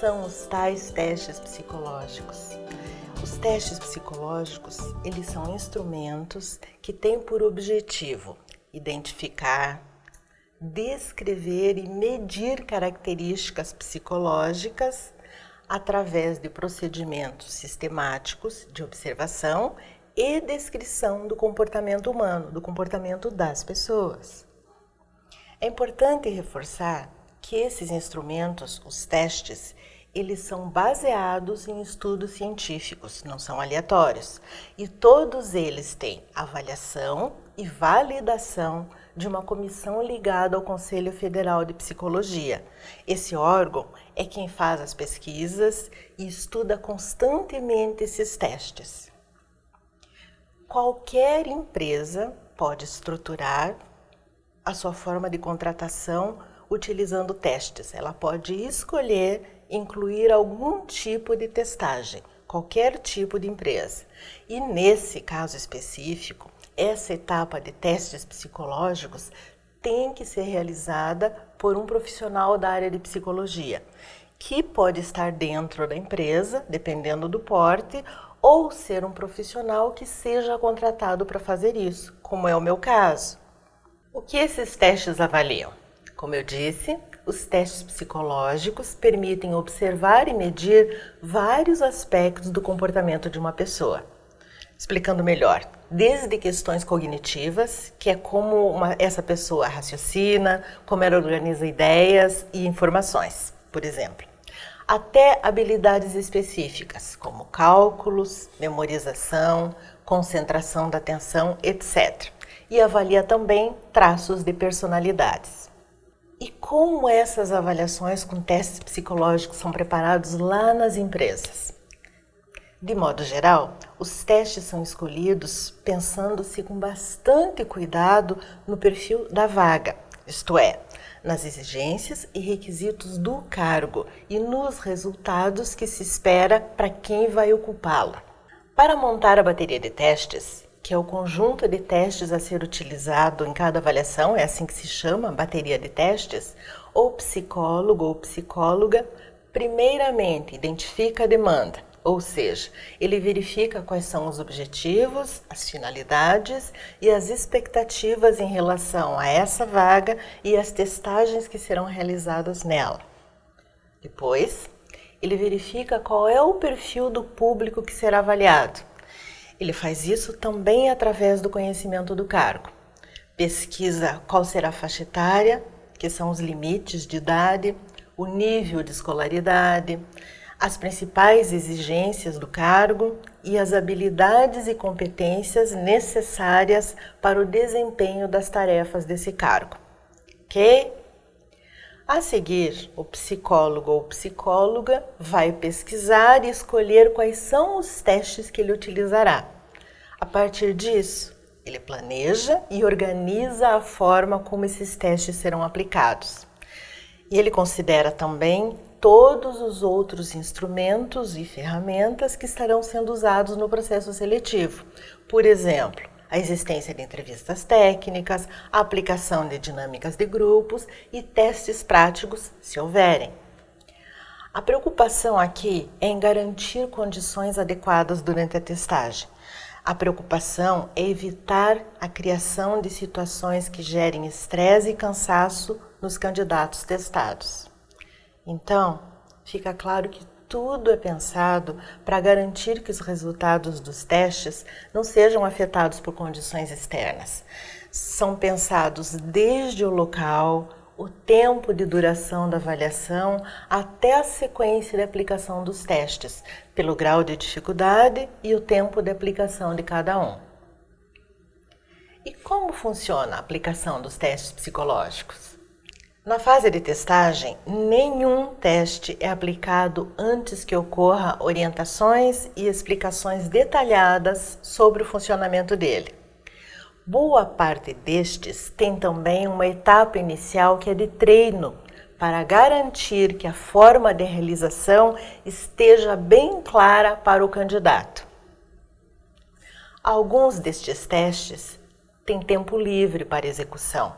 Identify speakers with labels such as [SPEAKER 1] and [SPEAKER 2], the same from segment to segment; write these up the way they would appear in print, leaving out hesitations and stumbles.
[SPEAKER 1] são os tais testes psicológicos? Os testes psicológicos, eles são instrumentos que têm por objetivo identificar, descrever e medir características psicológicas através de procedimentos sistemáticos de observação e descrição do comportamento humano, do comportamento das pessoas. É importante reforçar que esses instrumentos, os testes, eles são baseados em estudos científicos, não são aleatórios. E todos eles têm avaliação e validação de uma comissão ligada ao Conselho Federal de Psicologia. Esse órgão é quem faz as pesquisas e estuda constantemente esses testes. Qualquer empresa pode estruturar a sua forma de contratação utilizando testes. Ela pode escolher incluir algum tipo de testagem, qualquer tipo de empresa. E nesse caso específico, essa etapa de testes psicológicos tem que ser realizada por um profissional da área de psicologia, que pode estar dentro da empresa, dependendo do porte, ou ser um profissional que seja contratado para fazer isso, como é o meu caso. O que esses testes avaliam? Como eu disse, os testes psicológicos permitem observar e medir vários aspectos do comportamento de uma pessoa. Explicando melhor, desde questões cognitivas, que é como essa pessoa raciocina, como ela organiza ideias e informações, por exemplo, até habilidades específicas, como cálculos, memorização, concentração da atenção, etc. E avalia também traços de personalidades. E como essas avaliações com testes psicológicos são preparados lá nas empresas? De modo geral, os testes são escolhidos pensando-se com bastante cuidado no perfil da vaga, isto é, nas exigências e requisitos do cargo e nos resultados que se espera para quem vai ocupá-lo. Para montar a bateria de testes, que é o conjunto de testes a ser utilizado em cada avaliação, é assim que se chama, bateria de testes, o psicólogo ou psicóloga, primeiramente identifica a demanda, ou seja, ele verifica quais são os objetivos, as finalidades e as expectativas em relação a essa vaga e as testagens que serão realizadas nela. Depois, ele verifica qual é o perfil do público que será avaliado. Ele faz isso também através do conhecimento do cargo. Pesquisa qual será a faixa etária, que são os limites de idade, o nível de escolaridade, as principais exigências do cargo e as habilidades e competências necessárias para o desempenho das tarefas desse cargo. Ok? A seguir, o psicólogo ou psicóloga vai pesquisar e escolher quais são os testes que ele utilizará. A partir disso, ele planeja e organiza a forma como esses testes serão aplicados. E ele considera também todos os outros instrumentos e ferramentas que estarão sendo usados no processo seletivo. Por exemplo, a existência de entrevistas técnicas, a aplicação de dinâmicas de grupos e testes práticos, se houverem. A preocupação aqui é em garantir condições adequadas durante a testagem. A preocupação é evitar a criação de situações que gerem estresse e cansaço nos candidatos testados. Então, fica claro que tudo é pensado para garantir que os resultados dos testes não sejam afetados por condições externas. São pensados desde o local, o tempo de duração da avaliação, até a sequência de aplicação dos testes, pelo grau de dificuldade e o tempo de aplicação de cada um. E como funciona a aplicação dos testes psicológicos? Na fase de testagem, nenhum teste é aplicado antes que ocorra orientações e explicações detalhadas sobre o funcionamento dele. Boa parte destes tem também uma etapa inicial que é de treino, para garantir que a forma de realização esteja bem clara para o candidato. Alguns destes testes têm tempo livre para execução,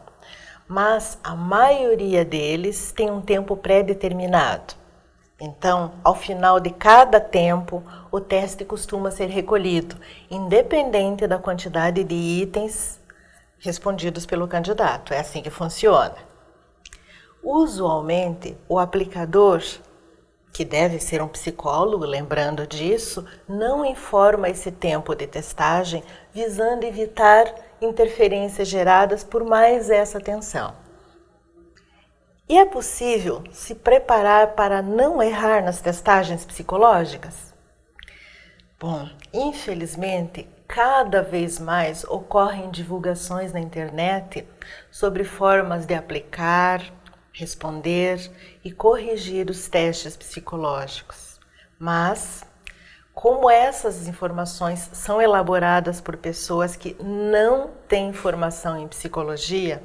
[SPEAKER 1] mas a maioria deles tem um tempo pré-determinado. Então, ao final de cada tempo, o teste costuma ser recolhido, independente da quantidade de itens respondidos pelo candidato. É assim que funciona. Usualmente, o aplicador, que deve ser um psicólogo, lembrando disso, não informa esse tempo de testagem, visando evitar interferências geradas por mais essa tensão. E é possível se preparar para não errar nas testagens psicológicas? Bom, infelizmente, cada vez mais ocorrem divulgações na internet sobre formas de aplicar, responder e corrigir os testes psicológicos. Mas, como essas informações são elaboradas por pessoas que não têm formação em psicologia,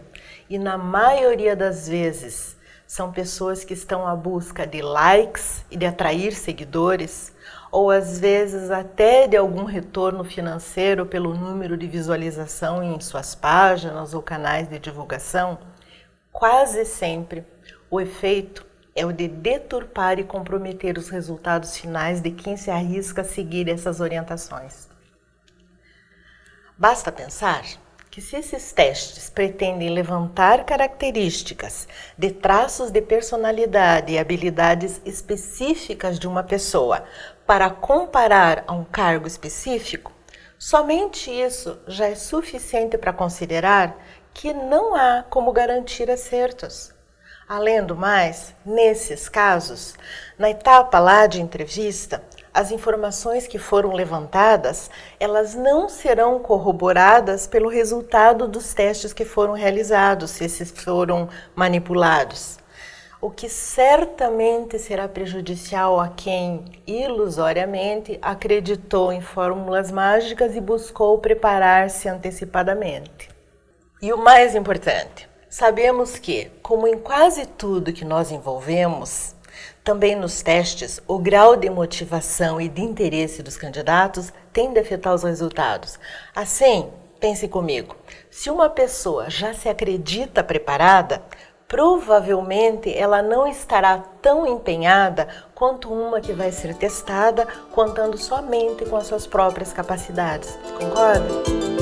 [SPEAKER 1] e na maioria das vezes são pessoas que estão à busca de likes e de atrair seguidores, ou às vezes até de algum retorno financeiro pelo número de visualização em suas páginas ou canais de divulgação, quase sempre o efeito é o de deturpar e comprometer os resultados finais de quem se arrisca a seguir essas orientações. Basta pensar que se esses testes pretendem levantar características de traços de personalidade e habilidades específicas de uma pessoa para comparar a um cargo específico, somente isso já é suficiente para considerar que não há como garantir acertos. Além do mais, nesses casos, na etapa lá de entrevista, as informações que foram levantadas, elas não serão corroboradas pelo resultado dos testes que foram realizados, se esses foram manipulados. O que certamente será prejudicial a quem, ilusoriamente, acreditou em fórmulas mágicas e buscou preparar-se antecipadamente. E o mais importante, sabemos que, como em quase tudo que nós envolvemos, também nos testes, o grau de motivação e de interesse dos candidatos tem de afetar os resultados. Assim, pense comigo, se uma pessoa já se acredita preparada, provavelmente ela não estará tão empenhada quanto uma que vai ser testada contando somente com as suas próprias capacidades. Concorda?